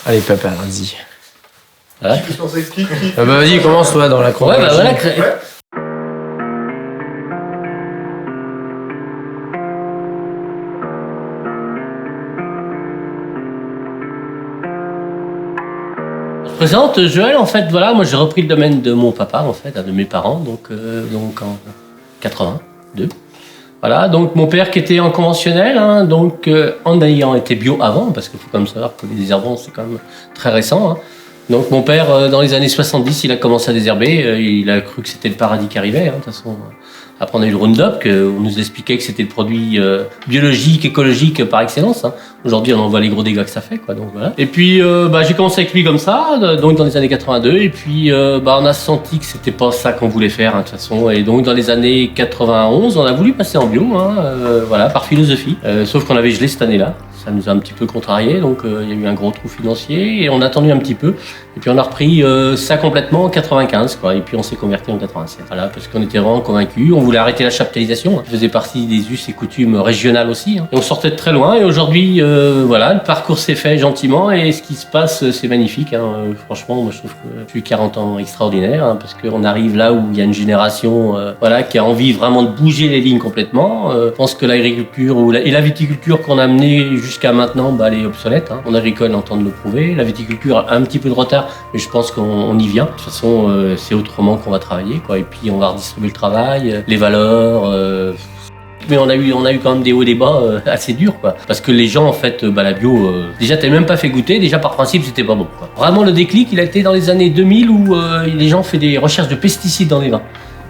Allez, papa, vas-y. Ouais. Vas-y, commence toi dans la chronologie. Ouais, voilà. Je présente Joël, en fait, voilà, moi j'ai repris le domaine de mon papa, en fait, de mes parents, donc en 82. Voilà, donc mon père qui était en conventionnel, hein, donc en ayant été bio avant, parce qu'il faut quand même savoir que les désherbants c'est quand même très récent. Hein. Donc mon père, dans les années 70, il a commencé à désherber, il a cru que c'était le paradis qui arrivait, hein, de toute façon. Après on a eu le Roundup, on nous expliquait que c'était le produit biologique, écologique par excellence. Hein. Aujourd'hui on en voit les gros dégâts que ça fait, quoi. Donc voilà. Et puis j'ai commencé avec lui comme ça, donc dans les années 82, et puis on a senti que c'était pas ça qu'on voulait faire, hein, de toute façon. Et donc dans les années 91, on a voulu passer en bio, hein, voilà, par philosophie. Sauf qu'on avait gelé cette année-là. Ça nous a un petit peu contrarié, donc il y a eu un gros trou financier et on a attendu un petit peu. Et puis on a repris ça complètement en 95, quoi. Et puis on s'est converti en 87. Voilà, parce qu'on était vraiment convaincus. On voulait arrêter la chaptalisation. Ça faisait partie des us et coutumes régionales aussi. Hein. Et on sortait de très loin. Et aujourd'hui, voilà, le parcours s'est fait gentiment et ce qui se passe, c'est magnifique. Hein. Franchement, moi je trouve que depuis 40 ans extraordinaire, hein, parce qu'on arrive là où il y a une génération, voilà, qui a envie vraiment de bouger les lignes complètement. Je pense que l'agriculture et la viticulture qu'on a amenée jusqu'à maintenant, elle est obsolète. Hein. On agricole entend de le prouver. La viticulture a un petit peu de retard, mais je pense qu'on y vient. De toute façon, c'est autrement qu'on va travailler, quoi. Et puis on va redistribuer le travail, les valeurs. Mais on a eu quand même des hauts et des bas assez durs, quoi. Parce que les gens, en fait, la bio, déjà t'as même pas fait goûter, déjà par principe c'était pas bon, quoi. Vraiment le déclic, il a été dans les années 2000 où les gens font des recherches de pesticides dans les vins.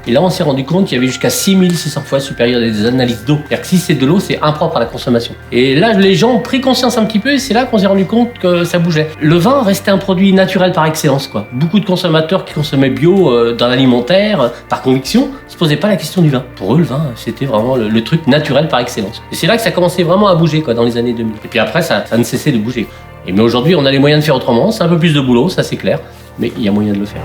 Et là, on s'est rendu compte qu'il y avait jusqu'à 6600 fois supérieur des analyses d'eau. C'est-à-dire que si c'est de l'eau, c'est impropre à la consommation. Et là, les gens ont pris conscience un petit peu et c'est là qu'on s'est rendu compte que ça bougeait. Le vin restait un produit naturel par excellence, quoi. Beaucoup de consommateurs qui consommaient bio dans l'alimentaire, par conviction, se posaient pas la question du vin. Pour eux, le vin, c'était vraiment le truc naturel par excellence. Et c'est là que ça commençait vraiment à bouger, quoi, dans les années 2000. Et puis après, ça ne cessait de bouger. Mais aujourd'hui, on a les moyens de faire autrement. C'est un peu plus de boulot, ça c'est clair. Mais il y a moyen de le faire.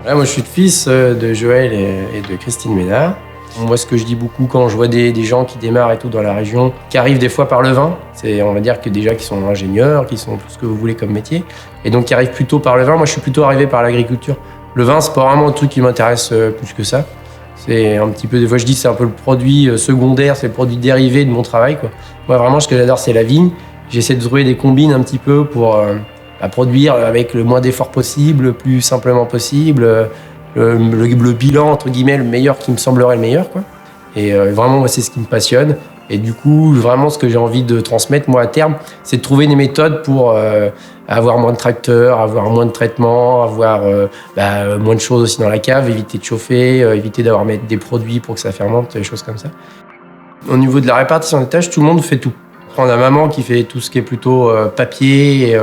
Là, moi, je suis le fils de Joël et de Christine Ménard. Moi, ce que je dis beaucoup quand je vois des gens qui démarrent et tout dans la région, qui arrivent des fois par le vin, c'est, on va dire que déjà qui sont ingénieurs, qui sont tout ce que vous voulez comme métier, et donc qui arrivent plutôt par le vin. Moi, je suis plutôt arrivé par l'agriculture. Le vin, c'est pas vraiment un truc qui m'intéresse plus que ça. C'est un petit peu, des fois je dis, c'est un peu le produit secondaire, c'est le produit dérivé de mon travail, quoi. Moi, vraiment, ce que j'adore, c'est la vigne. J'essaie de trouver des combines un petit peu pour à produire avec le moins d'efforts possible, le plus simplement possible, le bilan, entre guillemets, le meilleur qui me semblerait le meilleur, quoi. Et vraiment, moi, c'est ce qui me passionne. Et du coup, vraiment, ce que j'ai envie de transmettre, moi, à terme, c'est de trouver des méthodes pour avoir moins de tracteurs, avoir moins de traitements, avoir moins de choses aussi dans la cave, éviter de chauffer, éviter d'avoir mettre des produits pour que ça fermente, des choses comme ça. Au niveau de la répartition des tâches, tout le monde fait tout. On a maman qui fait tout ce qui est plutôt papier, et,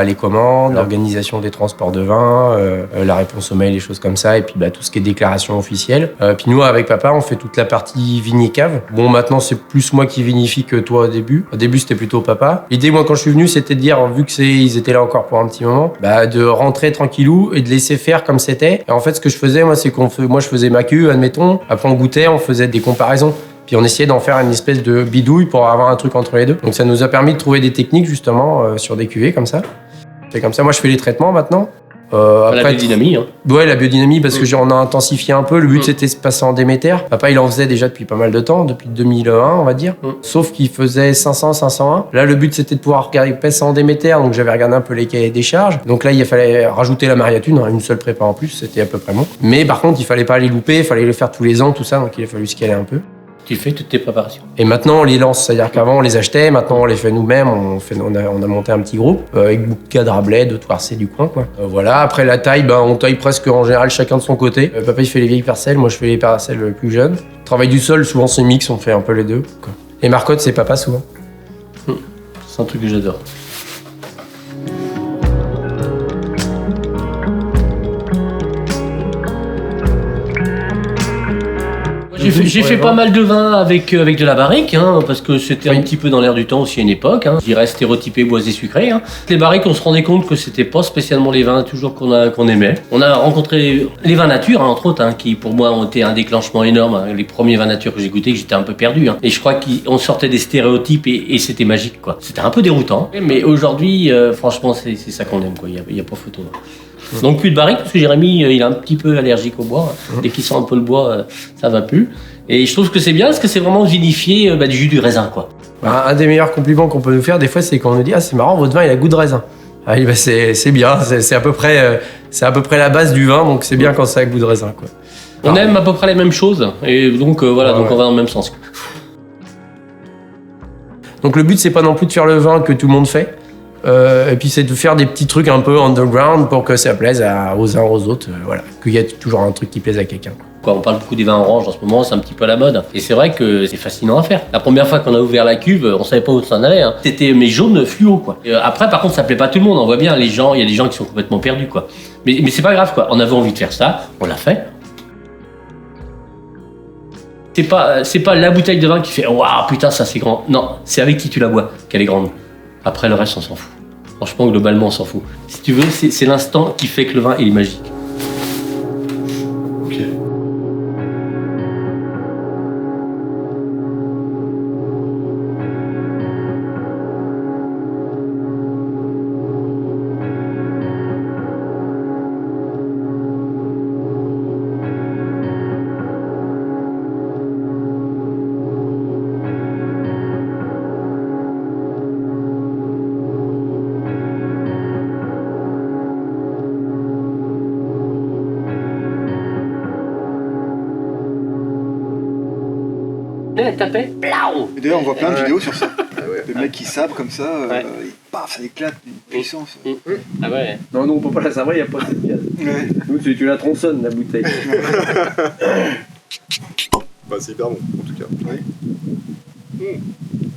les commandes, l'organisation des transports de vin, la réponse au mail, les choses comme ça, et puis tout ce qui est déclaration officielle. Puis nous, avec papa, on fait toute la partie vigne et cave. Bon, maintenant, c'est plus moi qui vinifie que toi au début. Au début, c'était plutôt papa. L'idée, moi, quand je suis venu, c'était de dire, vu que ils étaient là encore pour un petit moment, de rentrer tranquillou et de laisser faire comme c'était. Et en fait, ce que je faisais, moi, c'est moi, je faisais ma queue, admettons. Après, on goûtait, on faisait des comparaisons. Puis on essayait d'en faire une espèce de bidouille pour avoir un truc entre les deux. Donc ça nous a permis de trouver des techniques justement sur des cuvées comme ça. C'est comme ça, moi je fais les traitements maintenant. Après, la biodynamie, hein. Ouais, la biodynamie, parce que on a intensifié un peu. Le but c'était de se passer en Déméter. Papa il en faisait déjà depuis pas mal de temps, depuis 2001 on va dire. Sauf qu'il faisait 500, 501. Là le but c'était de pouvoir passer en Déméter, donc j'avais regardé un peu les cahiers des charges. Donc là il fallait rajouter la mariatune, une seule prépa en plus, c'était à peu près bon. Mais par contre il fallait pas les louper, il fallait les faire tous les ans, tout ça, donc il a fallu se caler un peu. Tu fais toutes tes préparations. Et maintenant, on les lance. C'est-à-dire qu'avant, on les achetait. Maintenant, on les fait nous-mêmes. On a monté un petit groupe avec beaucoup de cadres à blé, de Toircé du coin, quoi. Voilà. Après, la taille, on taille presque en général chacun de son côté. Papa, il fait les vieilles parcelles. Moi, je fais les parcelles plus jeunes. Travail du sol, souvent, c'est mix. On fait un peu les deux, quoi. Et Marcotte, c'est papa, souvent. C'est un truc que j'adore. J'ai fait pas mal de vins avec de la barrique, hein, parce que c'était un petit peu dans l'air du temps aussi à une époque. Hein. Je dirais stéréotypé, boisé, sucré. Hein. Les barriques, on se rendait compte que c'était pas spécialement les vins toujours qu'on aimait. On a rencontré les vins nature, hein, entre autres, hein, qui pour moi ont été un déclenchement énorme. Hein. Les premiers vins nature que j'ai goûtés, que j'étais un peu perdu. Hein. Et je crois qu'on sortait des stéréotypes et c'était magique, quoi. C'était un peu déroutant. Mais aujourd'hui, franchement, c'est ça qu'on aime, quoi. Il y a pas photo. Hein. Donc plus de barrique parce que Jérémy il est un petit peu allergique au bois. Dès qu'il sent un peu le bois, ça va plus. Et je trouve que c'est bien parce que c'est vraiment vinifier du jus du raisin, quoi. Un des meilleurs compliments qu'on peut nous faire des fois, c'est quand on nous dit c'est marrant, votre vin il a goût de raisin. Ah, c'est bien, c'est à peu près la base du vin, donc c'est bien quand ça a goût de raisin, quoi. On aime à peu près les mêmes choses et donc voilà, donc on va dans le même sens. Donc le but c'est pas non plus de faire le vin que tout le monde fait. Et puis c'est de faire des petits trucs un peu underground pour que ça plaise aux uns aux autres, voilà, qu'il y ait toujours un truc qui plaise à quelqu'un. On parle beaucoup des vins oranges en ce moment, c'est un petit peu à la mode. Et c'est vrai que c'est fascinant à faire. La première fois qu'on a ouvert la cuve, on savait pas où ça en allait. Hein. C'était mais jaune fluo, quoi. Après, par contre, ça plaît pas à tout le monde. On voit bien, il y a des gens qui sont complètement perdus, quoi. Mais c'est pas grave, quoi. On avait envie de faire ça, on l'a fait. C'est pas la bouteille de vin qui fait waouh, putain, ça c'est grand. Non, c'est avec qui tu la bois qu'elle est grande. Après, le reste, on s'en fout. Franchement, globalement, on s'en fout. Si tu veux, c'est l'instant qui fait que le vin, il est magique. Ok. Elle tapait, plaou. Et d'ailleurs, on voit plein de vidéos sur ça. Le mec qui sabre comme ça, paf, ça éclate, une puissance. Ah ouais. Non, on peut pas la sabrer, il n'y a pas de gaz. Ouais. Nous, tu la tronçonnes, la bouteille. Bah, c'est hyper bon, en tout cas. Oui.